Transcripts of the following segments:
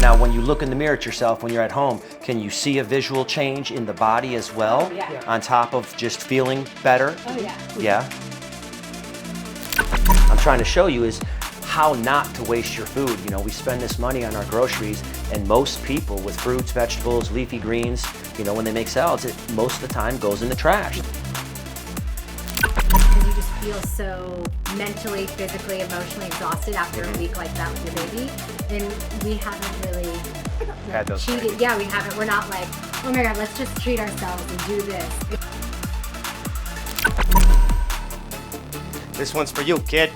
Now, when you look in the mirror at yourself when you're at home, can you see a visual change in the body as well? Oh, yeah. On top of just feeling better? Oh, yeah. Yeah. I'm trying to show you is how not to waste your food. You know, we spend this money on our groceries, and most people with fruits, vegetables, leafy greens, you know, when they make salads, it most of the time goes in the trash. Because you just feel so mentally, physically, emotionally exhausted after a week like that with your baby. And we haven't really Had those cheated. things. Yeah, we haven't. We're not like, oh my God, let's just treat ourselves and do this. This one's for you, kid.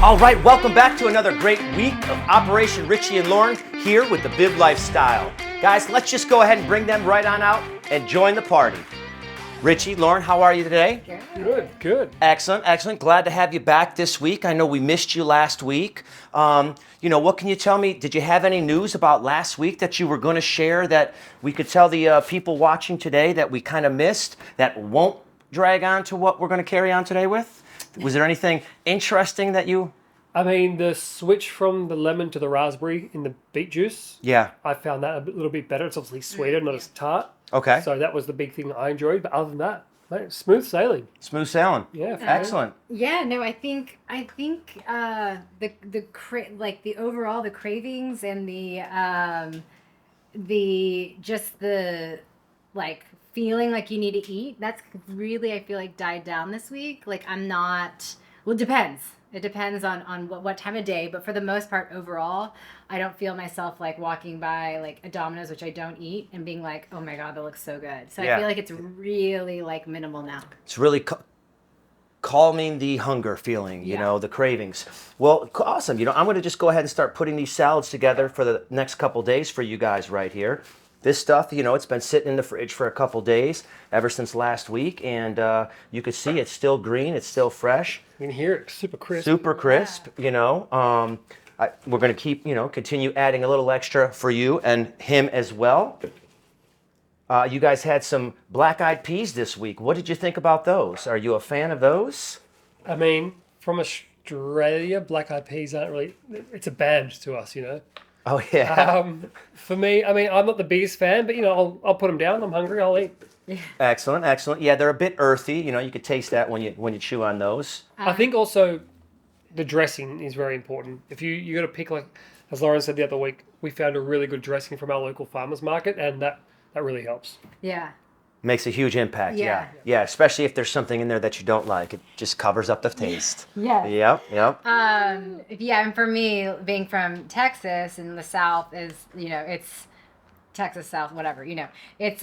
All right, welcome back to another great week of Operation Richie and Laurens here with the Bib Lifestyle. Guys, let's just go ahead and bring them right on out and join the party. Richie, Lauren, how are you today? Good. Excellent, excellent. Glad to have you back this week. I know we missed you last week. You know, what can you tell me? Did you have any news about last week that you were going to share that we could tell the people watching today that we kind of missed that won't drag on to what we're going to carry on today with? Was there anything interesting that you... I mean, the switch from the lemon to the raspberry in the beet juice, Yeah. I found that little bit better. It's obviously sweeter, not as tart. Okay. So that was the big thing I enjoyed. But other than that, mate, smooth sailing. Smooth sailing. Yeah. Excellent. Yeah, no, I think the overall the cravings and the just the like feeling like you need to eat, that's really, I feel like, died down this week. Like I'm not, well, it depends. It depends on what time of day, but for the most part overall, I don't feel myself like walking by like a Domino's, which I don't eat, and being like, oh my God, that looks so good. So Yeah. I feel like it's really like minimal now. It's really calming the hunger feeling, you Yeah. know, the cravings. Well, awesome. You know, I'm going to just go ahead and start putting these salads together for the next couple days for you guys right here. This stuff, you know, it's been sitting in the fridge for a couple days, ever since last week, and you can see it's still green, it's still fresh. You can hear it, super crisp. Super crisp, you know. We're going to keep, you know, continue adding a little extra for you and him as well. You guys had some black-eyed peas this week. What did you think about those? Are you a fan of those? I mean, from Australia, black-eyed peas aren't really, it's a band to us, you know. Oh, yeah. For me, I mean, I'm not the biggest fan, but, you know, I'll put them down. I'm hungry, I'll eat. Excellent, excellent. Yeah, they're a bit earthy. You know, you could taste that when you chew on those. I think also the dressing is very important. If you got to pick, like, as Lauren said the other week, we found a really good dressing from our local farmers market, and that really helps. Yeah. Makes a huge impact. Yeah. Yeah, especially if there's something in there that you don't like. It just covers up the taste. Yeah. Yep. Yeah, and for me, being from Texas and the South is, you know, it's Texas South, whatever, you know, it's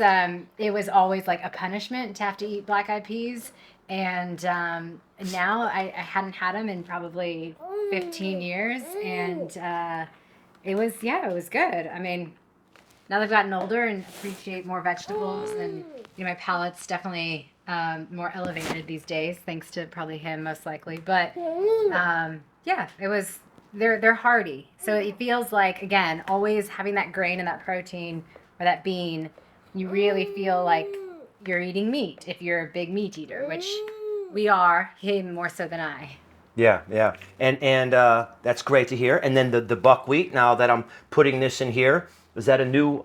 it was always like a punishment to have to eat black-eyed peas, and now I hadn't had them in probably 15 years, and it was good. I mean, now that I've gotten older and appreciate more vegetables, and you know, my palate's definitely more elevated these days, thanks to probably him most likely. But yeah, it was. They're hearty, so it feels like, again, always having that grain and that protein or that bean. You really feel like you're eating meat if you're a big meat eater, which we are. Him more so than I. Yeah. And that's great to hear. And then the buckwheat. Now that I'm putting this in here, is that a new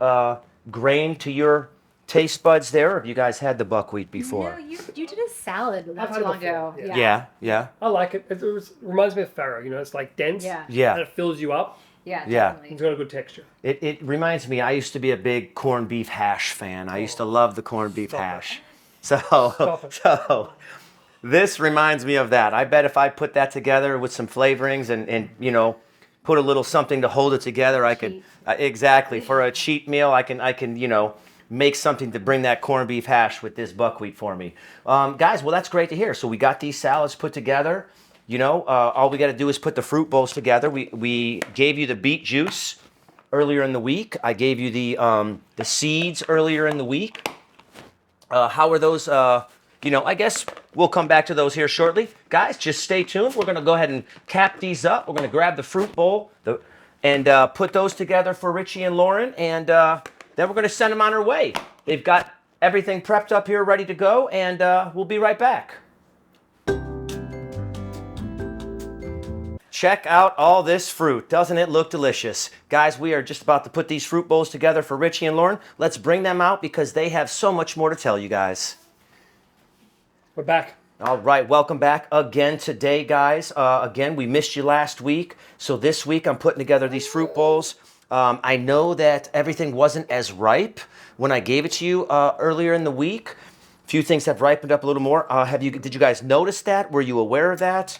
grain to your taste buds there, or have you guys had the buckwheat before? No, you did a salad not had too it long before, ago. Yeah. I like it. It reminds me of farro, you know, it's like dense. Yeah. And it fills you up. Yeah, Yeah. definitely. It's got a good texture. It reminds me, I used to be a big corned beef hash fan. I used to love the corned beef Stop it. hash. Stop it. So this reminds me of that. I bet if I put that together with some flavorings and you know, put a little something to hold it together, I could exactly for a cheat meal. I can you know, make something to bring that corned beef hash with this buckwheat for me. Guys, well, that's great to hear. So we got these salads put together. You know, all we got to do is put the fruit bowls together. We gave you the beet juice earlier in the week. I gave you the seeds earlier in the week. How are those? You know, I guess we'll come back to those here shortly. Guys, just stay tuned. We're going to go ahead and cap these up. We're going to grab the fruit bowl and put those together for Richie and Lauren, and then we're going to send them on our way. They've got everything prepped up here, ready to go, and we'll be right back. Check out all this fruit. Doesn't it look delicious? Guys, we are just about to put these fruit bowls together for Richie and Lauren. Let's bring them out because they have so much more to tell you guys. We're back. All right, welcome back again today, guys. Again, we missed you last week, so this week I'm putting together these fruit bowls. I know that everything wasn't as ripe when I gave it to you earlier in the week. A few things have ripened up a little more. Did you guys notice that? Were you aware of that?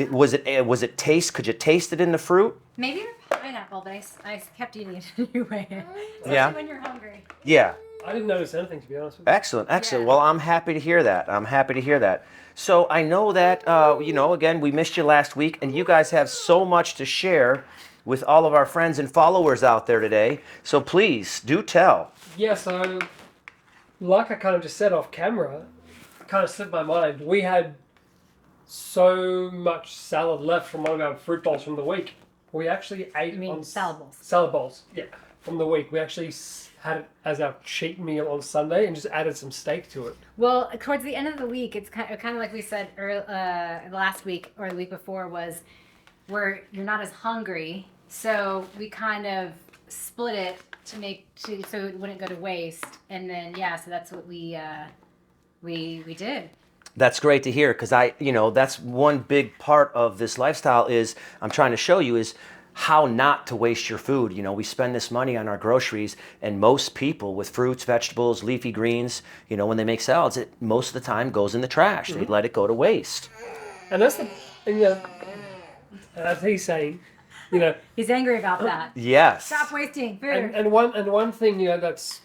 Was it taste? Could you taste it in the fruit? Maybe the pineapple, but I kept eating it anyway. Especially Yeah. when you're hungry. Yeah. I didn't notice anything, to be honest with you. Excellent. Yeah. Well, I'm happy to hear that. So I know that, again, we missed you last week, and you guys have so much to share with all of our friends and followers out there today. So please, do tell. Yeah, so like I kind of just said off camera, it kind of slipped my mind. We had so much salad left from one of our fruit bowls from the week. We actually ate on salad bowls. Salad bowls, yeah, from the week. We actually had it as our cheat meal on Sunday and just added some steak to it. Well, towards the end of the week, it's kind of like we said last week or the week before was where you're not as hungry, so we kind of split it so it wouldn't go to waste, and then so that's what we did. That's great to hear because that's one big part of this lifestyle is I'm trying to show you is how not to waste your food. We spend this money on our groceries, and most people with fruits, vegetables, leafy greens, when they make salads, it most of the time goes in the trash. They let it go to waste. And that's as he's saying, He's angry about that. Yes. Stop wasting food. and one thing that's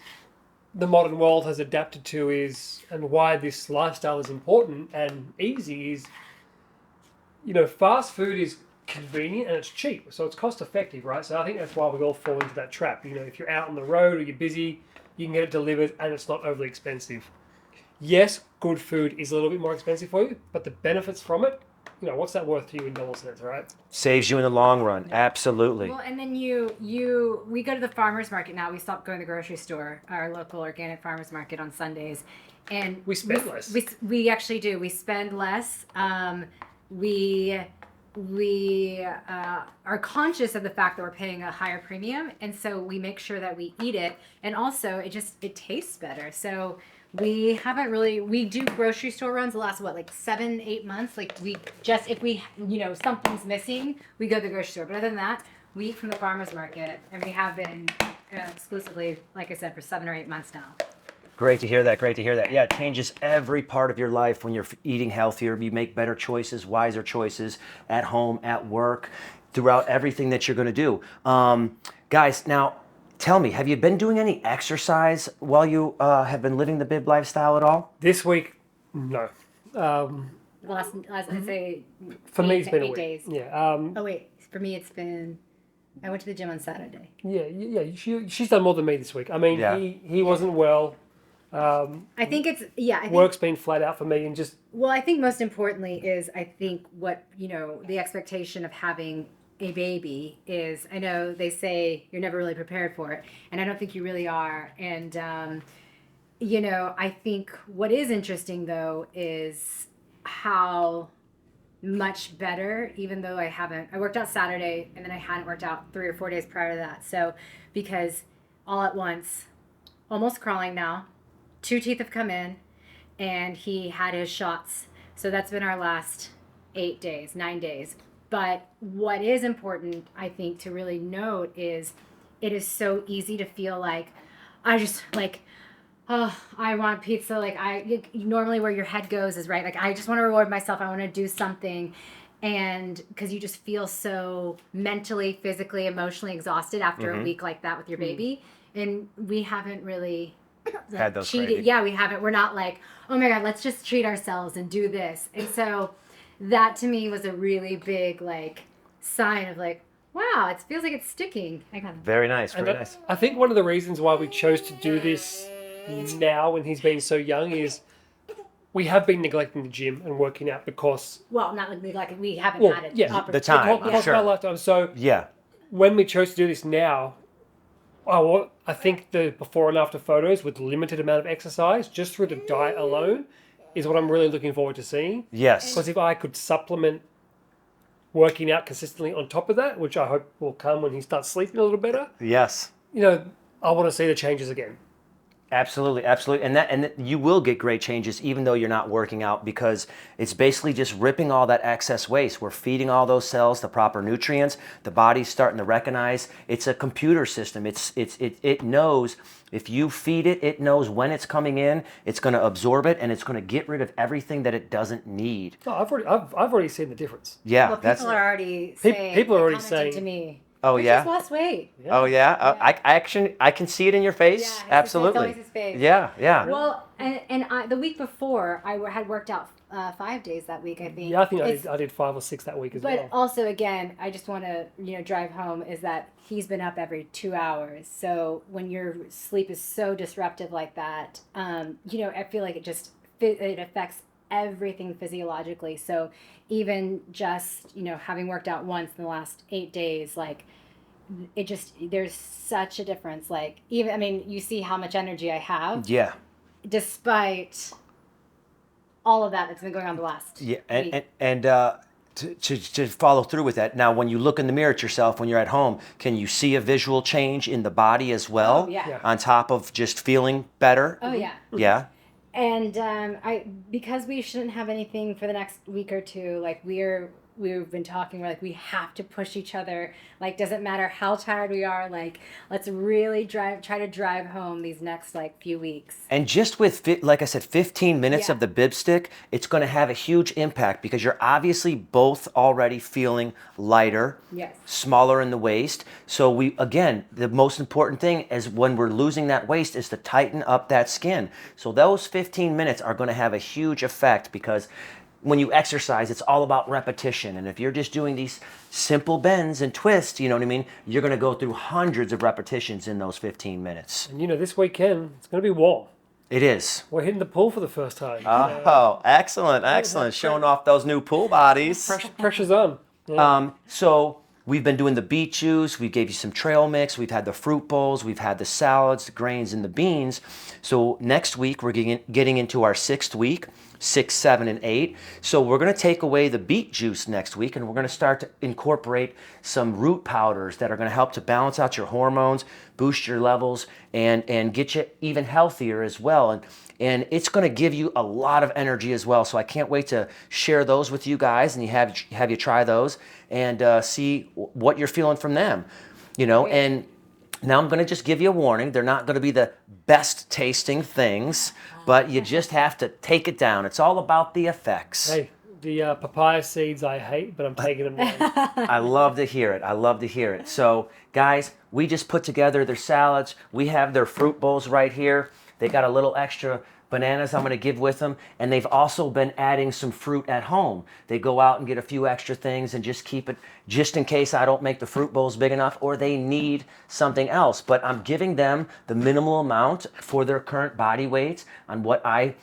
the modern world has adapted to is, and why this lifestyle is important and easy is, fast food is convenient and it's cheap, so it's cost effective, right? So I think that's why we all fall into that trap. If you're out on the road or you're busy, you can get it delivered and it's not overly expensive. Yes, good food is a little bit more expensive for you, but the benefits from it, what's that worth to you in dollars cents, right? Saves you in the long run. Absolutely. Well, and then we go to the farmer's market now. We stopped going to the grocery store, our local organic farmer's market on Sundays, and We spend less. We actually do. We spend less. We are conscious of the fact that we're paying a higher premium, and so we make sure that we eat it, and also it tastes better. So we do grocery store runs the last 7-8 months. Like if something's missing, we go to the grocery store. But other than that, we eat from the farmer's market, and we have been exclusively, like I said, for 7 or 8 months now. Great to hear that. Yeah, it changes every part of your life when you're eating healthier. You make better choices, wiser choices at home, at work, throughout everything that you're going to do. Guys, now tell me, have you been doing any exercise while you have been living the bib lifestyle at all? This week, no. Last I'd say For me, it's been a 8 week. days. Yeah. Oh wait, for me it's been. I went to the gym on Saturday. Yeah. She's done more than me this week. I mean, Yeah. he wasn't well. I think it's I think, Work's been flat out for me, and just well, I think most importantly is what the expectation of having a baby is. I know they say you're never really prepared for it, and I don't think you really are. And I think what is interesting though is how much better, even though I worked out Saturday and then I hadn't worked out 3 or 4 days prior to that. So because all at once, almost crawling now, 2 teeth have come in, and he had his shots. So that's been our last 9 days. But what is important, I think, to really note is it is so easy to feel like I just I want pizza. Normally where your head goes is right. I just want to reward myself. I want to do something. And because you just feel so mentally, physically, emotionally exhausted after a week like that with your baby. And we haven't really Had those cheated. cravings. Yeah, we haven't. We're not like, oh my God, let's just treat ourselves and do this. And so that to me was a really big sign of wow, it feels like it's sticking. Very nice. And I think one of the reasons why we chose to do this now when he's been so young is we have been neglecting the gym and working out because Well, not like we haven't had it. the time. because Sure. of our lifetime. So Yeah. when we chose to do this now, I think the before and after photos with limited amount of exercise, just through the diet alone, is what I'm really looking forward to seeing. Yes. Because if I could supplement working out consistently on top of that, which I hope will come when he starts sleeping a little better, Yes. I want to see the changes again. Absolutely, absolutely, and you will get great changes even though you're not working out, because it's basically just ripping all that excess waste. We're feeding all those cells the proper nutrients. The body's starting to recognize it's a computer system. It knows if you feed it, it knows when it's coming in. It's going to absorb it, and it's going to get rid of everything that it doesn't need. Oh, I've already seen the difference. Yeah, Well, that's. people are already saying. people are already commenting saying- to me. Oh, "I yeah? just lost weight. Oh yeah, I can see it in your face. Yeah, it's Absolutely. always his face. Yeah, yeah. Well, and the week before, I had worked out 5 days that week, I think. Yeah, I think It's- I did 5 or 6 that week as But well. also, again, I just want to drive home is that he's been up every 2 hours. So when your sleep is so disruptive like that, I feel like it affects everything physiologically. So even just having worked out once in the last 8 days, like there's such a difference. Like you see how much energy I have, Yeah. despite all of that's been going on the last Yeah, week. and to follow through with that. Now, when you look in the mirror at yourself when you're at home, can you see a visual change in the body as well? Oh, yeah. Yeah. On top of just feeling better? Oh yeah. Yeah. And because we shouldn't have anything for the next week or two, like we've been talking, we're like, we have to push each other. Like, doesn't matter how tired we are, like, let's really try to drive home these next few weeks. And just with, like I said, 15 minutes Yeah. of the bib stick, it's going to have a huge impact because you're obviously both already feeling lighter, Yes. smaller in the waist. So the most important thing is when we're losing that waist is to tighten up that skin. So those 15 minutes are going to have a huge effect because when you exercise, it's all about repetition. And if you're just doing these simple bends and twists, you know what I mean? You're going to go through hundreds of repetitions in those 15 minutes. And this weekend, it's going to be warm. It is. We're hitting the pool for the first time. Oh, excellent, excellent. Showing off those new pool bodies. Pressure's on. Yeah. So we've been doing the beet juice. We gave you some trail mix. We've had the fruit bowls. We've had the salads, the grains, and the beans. So next week, we're getting into our 6th week, 6, 7, and 8. So we're going to take away the beet juice next week, and we're going to start to incorporate some root powders that are going to help to balance out your hormones, boost your levels, and get you even healthier as well. And it's going to give you a lot of energy as well. So I can't wait to share those with you guys and have you try those and see what you're feeling from them. And now I'm going to just give you a warning. They're not going to be the best tasting things, but you just have to take it down. It's all about the effects. Hey, the papaya seeds I hate, but I'm taking them down. I love to hear it. I love to hear it. So, guys, we just put together their salads. We have their fruit bowls right here. They got a little extra bananas I'm going to give with them, and they've also been adding some fruit at home. They go out and get a few extra things and just keep it just in case I don't make the fruit bowls big enough or they need something else. But I'm giving them the minimal amount for their current body weights on what I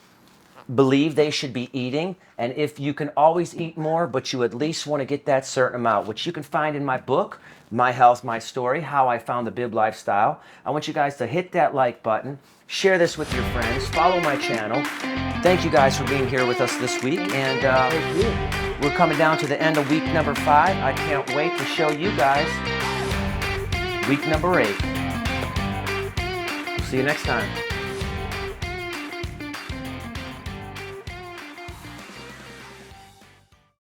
believe they should be eating. And if you can always eat more, but you at least want to get that certain amount, which you can find in my book, My Health, My Story, How I Found the Bib Lifestyle. I want you guys to hit that like button, share this with your friends, follow my channel. Thank you guys for being here with us this week. And we're coming down to the end of week number 5. I can't wait to show you guys week number 8. See you next time.